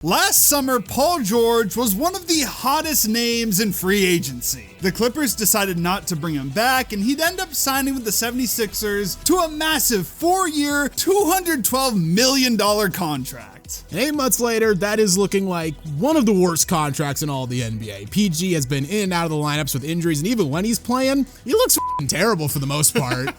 Last summer, Paul George was one of the hottest names in free agency. The Clippers decided not to bring him back, and he'd end up signing with the 76ers to a massive 4-year, $212 million contract. 8 months later, that is looking like one of the worst contracts in all of the NBA. PG has been in and out of the lineups with injuries, and even when he's playing, he looks terrible for the most part.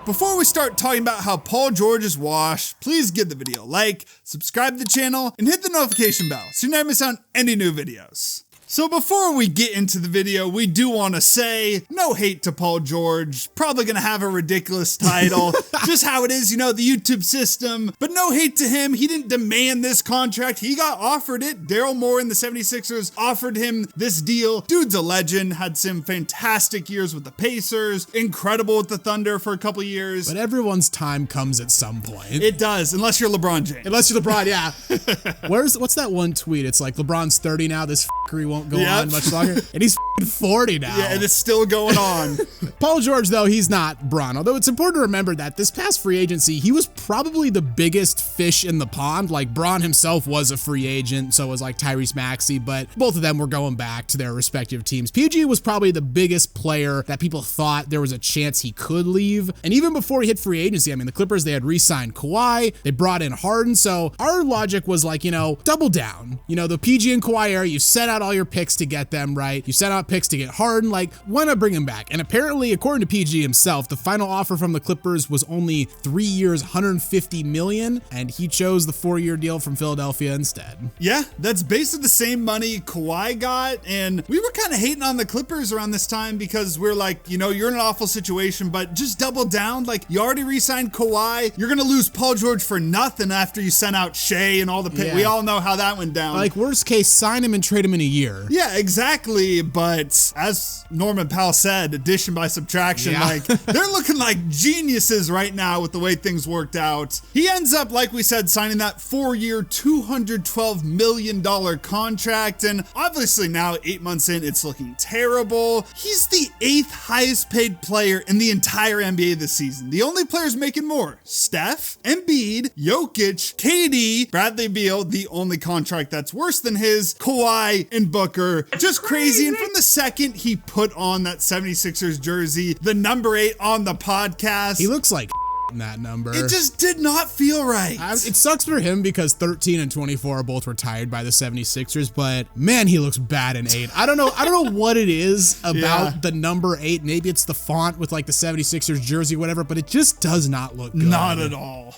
Before we start talking about how Paul George is washed, please give the video a like, subscribe to the channel, and hit the notification bell so you never miss out on any new videos. So before we get into the video, we do want to say, no hate to Paul George, probably going to have a ridiculous title, just how it is, you know, the YouTube system, but no hate to him. He didn't demand this contract. He got offered it. Daryl Morey and the 76ers offered him this deal. Dude's a legend, had some fantastic years with the Pacers, incredible with the Thunder for a couple years. But everyone's time comes at some point. It does, unless you're LeBron James. Unless you're LeBron, yeah. What's that one tweet? It's like, LeBron's 30 now, this f***ery won't go on much longer. And he's 40 now. Yeah, and it's still going on. Paul George, though, he's not Bron. Although it's important to remember that this past free agency, he was probably the biggest fish in the pond. Like, Bron himself was a free agent, so was like Tyrese Maxey, but both of them were going back to their respective teams. PG was probably the biggest player that people thought there was a chance he could leave. And even before he hit free agency, I mean, the Clippers, they had re-signed Kawhi, they brought in Harden, so our logic was like, you know, double down. You know, the PG and Kawhi era, you sent out all your picks to get them, right? You sent out picks to get Harden, like, why not bring him back? And apparently, according to PG himself, the final offer from the Clippers was only 3 years, $150 million, and he chose the 4-year deal from Philadelphia instead. Yeah, that's basically the same money Kawhi got, and we were kind of hating on the Clippers around this time because we're like, you know, you're in an awful situation, but just double down. Like, you already re-signed Kawhi, you're gonna lose Paul George for nothing after you sent out Shea and all the picks. Yeah. We all know how that went down. Like, worst case, sign him and trade him in a year. Yeah, exactly. But as Norman Powell said, addition by subtraction, Yeah. like, they're looking like geniuses right now with the way things worked out. He ends up, like we said, signing that 4-year, $212 million contract. And obviously now, 8 months in, it's looking terrible. He's the 8th highest paid player in the entire NBA this season. The only players making more: Steph, Embiid, Jokic, KD, Bradley Beal, the only contract that's worse than his, Kawhi, and Booker. Just crazy. And from the second he put on that 76ers jersey, the number 8 on the podcast, He looks like in that number. it just did not feel right. It sucks for him because 13 and 24 are both retired by the 76ers, but man, he looks bad in 8. I don't know what it is about the number 8. Maybe it's the font with like the 76ers jersey, whatever, but it just does not look good. Not at all.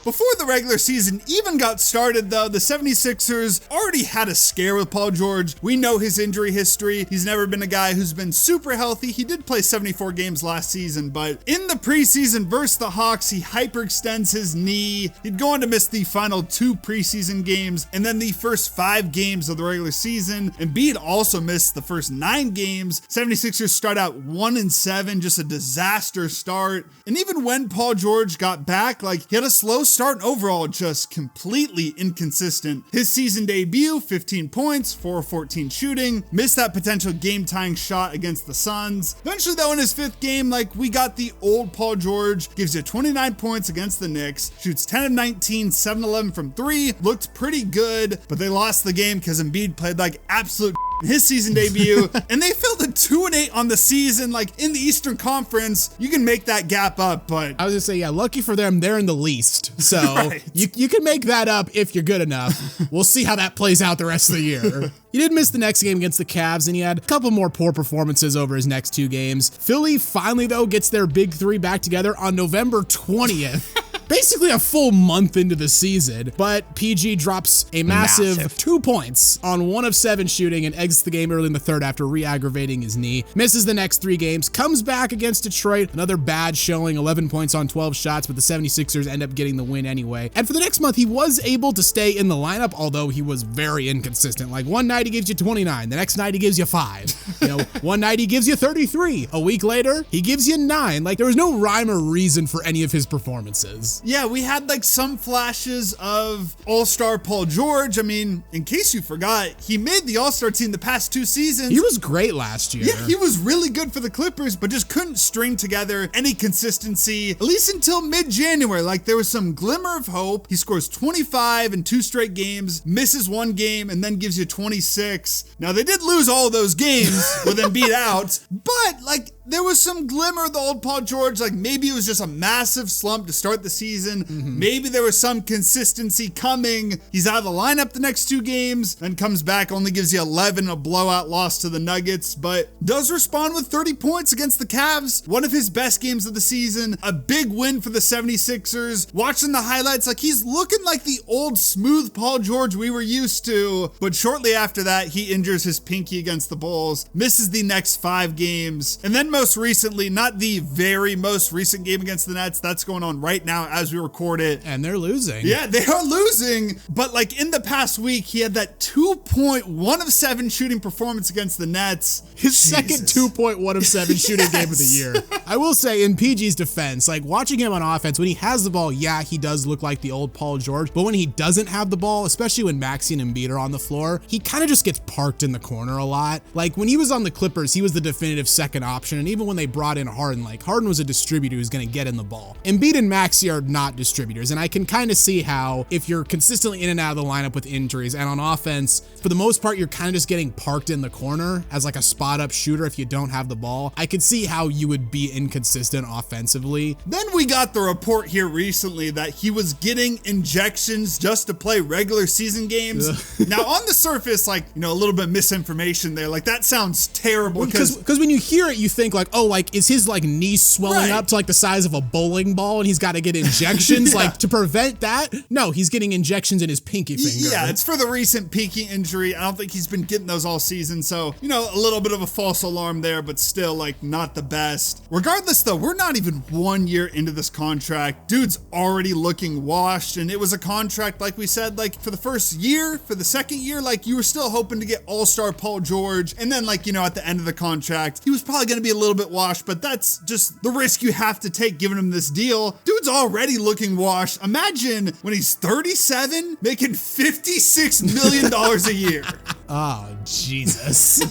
Before the regular season even got started, though, the 76ers already had a scare with Paul George. We know his injury history. He's never been a guy who's been super healthy. He did play 74 games last season, but in the preseason versus the Hawks, he hyperextends his knee. He'd go on to miss the final 2 preseason games and then the first 5 games of the regular season. Embiid also missed the first 9 games. 76ers start out 1-7, just a disaster start. And even when Paul George got back, like, he had a slow start and overall just completely inconsistent. His season debut, 15 points, 4-14 shooting, missed that potential game-tying shot against the Suns. Eventually though, in his 5th game, like, we got the old Paul George, gives you 29 points against the Knicks, shoots 10 of 19, 7-11 from 3, looked pretty good, but they lost the game because Embiid played like absolute in his season debut, and they fell to 2-8 on the season. Like, in the Eastern Conference, you can make that gap up, but I was gonna say, yeah, lucky for them, they're in the least. So Right. you can make that up if you're good enough. We'll see how that plays out the rest of the year. He did miss the next game against the Cavs, and he had a couple more poor performances over his next 2 games. Philly finally, though, gets their big 3 back together on November 20th. basically a full month into the season, but PG drops a massive 2 points on 1 of 7 shooting and exits the game early in the third after re-aggravating his knee. Misses the next 3 games, comes back against Detroit, another bad showing, 11 points on 12 shots, but the 76ers end up getting the win anyway. And for the next month, he was able to stay in the lineup, although he was very inconsistent. Like one night he gives you 29, the next night he gives you 5. You know, one night he gives you 33. A week later, he gives you 9. Like there was no rhyme or reason for any of his performances. Yeah, we had like some flashes of All-Star Paul George. I mean, in case you forgot, he made the All-Star team the past 2 seasons. He was great last year. Yeah, he was really good for the Clippers, but just couldn't string together any consistency, at least until mid-January. Like there was some glimmer of hope. He scores 25 in 2 straight games, misses 1 game, and then gives you 26. Now they did lose all of those games with Embiid out, but like there was some glimmer of the old Paul George. Like maybe it was just a massive slump to start the season. Maybe there was some consistency coming. He's out of the lineup the next 2 games, then comes back, only gives you 11, a blowout loss to the Nuggets, but does respond with 30 points against the Cavs. One of his best games of the season, a big win for the 76ers. Watching the highlights, like he's looking like the old smooth Paul George we were used to, but shortly after that, he injures his pinky against the Bulls, misses the next 5 games, and then most recently, not the very most recent game against the Nets, that's going on right now as we record it. And they're losing. Yeah, they are losing, but like in the past week, he had that 2-point-1 of 7 shooting performance against the Nets. His second 2.1 of 7 shooting game of the year. I will say, in PG's defense, like watching him on offense, when he has the ball, yeah, he does look like the old Paul George, but when he doesn't have the ball, especially when Maxey and Embiid are on the floor, he kind of just gets parked in the corner a lot. Like when he was on the Clippers, he was the definitive second option, and even when they brought in Harden, like Harden was a distributor who's going to get in the ball. Embiid and Maxey are not distributors, and I can kind of see how if you're consistently in and out of the lineup with injuries, and on offense, for the most part, you're kind of just getting parked in the corner as like a spot-up shooter if you don't have the ball. I could see how you would be inconsistent offensively. Then we got the report here recently that he was getting injections just to play regular season games. Now on the surface, like, you know, a little bit of misinformation there. Like that sounds terrible because when you hear it, you think like, oh, like is his like knee swelling up to like the size of a bowling ball and he's got to get injections like to prevent that? No, he's getting injections in his pinky finger. Yeah, it's for the recent pinky injury. I don't think he's been getting those all season. So, you know, a little bit of a false alarm there, but still like not the best. Regardless though, we're not even 1 year into this contract. Dude's already looking washed, and it was a contract, like we said, like for the first year, for the second year, like you were still hoping to get All-Star Paul George. And then like, you know, at the end of the contract, he was probably going to be a little bit washed, but that's just the risk you have to take giving him this deal. Dude's already looking washed. Imagine when he's 37 making $56 million a year. Oh, Jesus.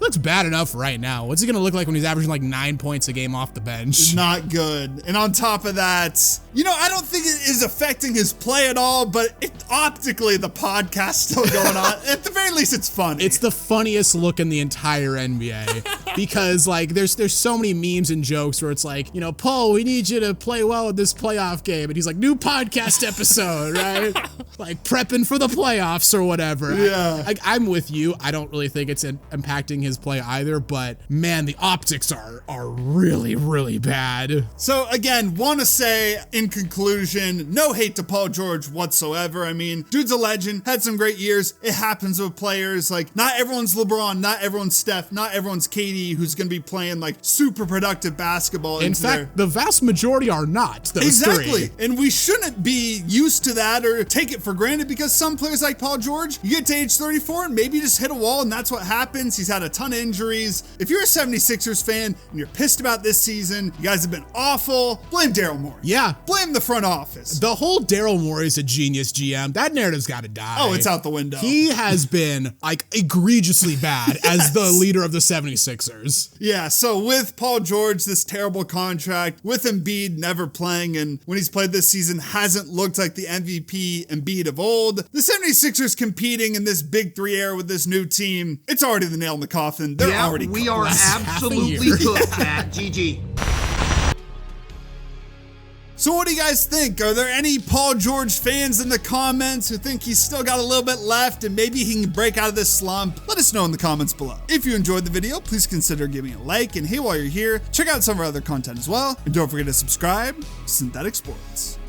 Looks bad enough right now. What's he going to look like when he's averaging like 9 points a game off the bench? Not good. And on top of that, you know, I don't think it is affecting his play at all, but optically the podcast's still going on. At the very least, it's funny. It's the funniest look in the entire NBA because like there's so many memes and jokes where it's like, you know, Paul, we need you to play well in this playoff game. And he's like, new podcast episode, right? Like prepping for the playoffs or whatever. Yeah. I'm with you. I don't really think it's impacting his play either, but man, the optics are really, really bad. So again, want to say in conclusion, no hate to Paul George whatsoever. I mean, dude's a legend, had some great years. It happens with players. Like not everyone's LeBron, not everyone's Steph, not everyone's KD who's going to be playing like super productive basketball. In fact, the vast majority are not. Exactly. And we shouldn't be used to that or take it for granted because some players like Paul George, you get to age 34 and maybe just hit a wall and that's what happens. He's had a ton of injuries. If you're a 76ers fan and you're pissed about this season, you guys have been awful, blame Daryl Morey. Yeah. Blame the front office. The whole Daryl Morey is a genius GM. That narrative's got to die. Oh, it's out the window. He has been like egregiously bad as the leader of the 76ers. Yeah, so with Paul George, this terrible contract, with Embiid never playing, and when he's played this season hasn't looked like the MVP Embiid of old, the 76ers competing in this big 3 era with this new team, it's already the nail in the coffin. They're already we are absolutely cooked, Matt. GG. So what do you guys think? Are there any Paul George fans in the comments who think he's still got a little bit left and maybe he can break out of this slump? Let us know in the comments below. If you enjoyed the video, please consider giving it a like, and hey, while you're here, check out some of our other content as well. And don't forget to subscribe to Synthetic Sports.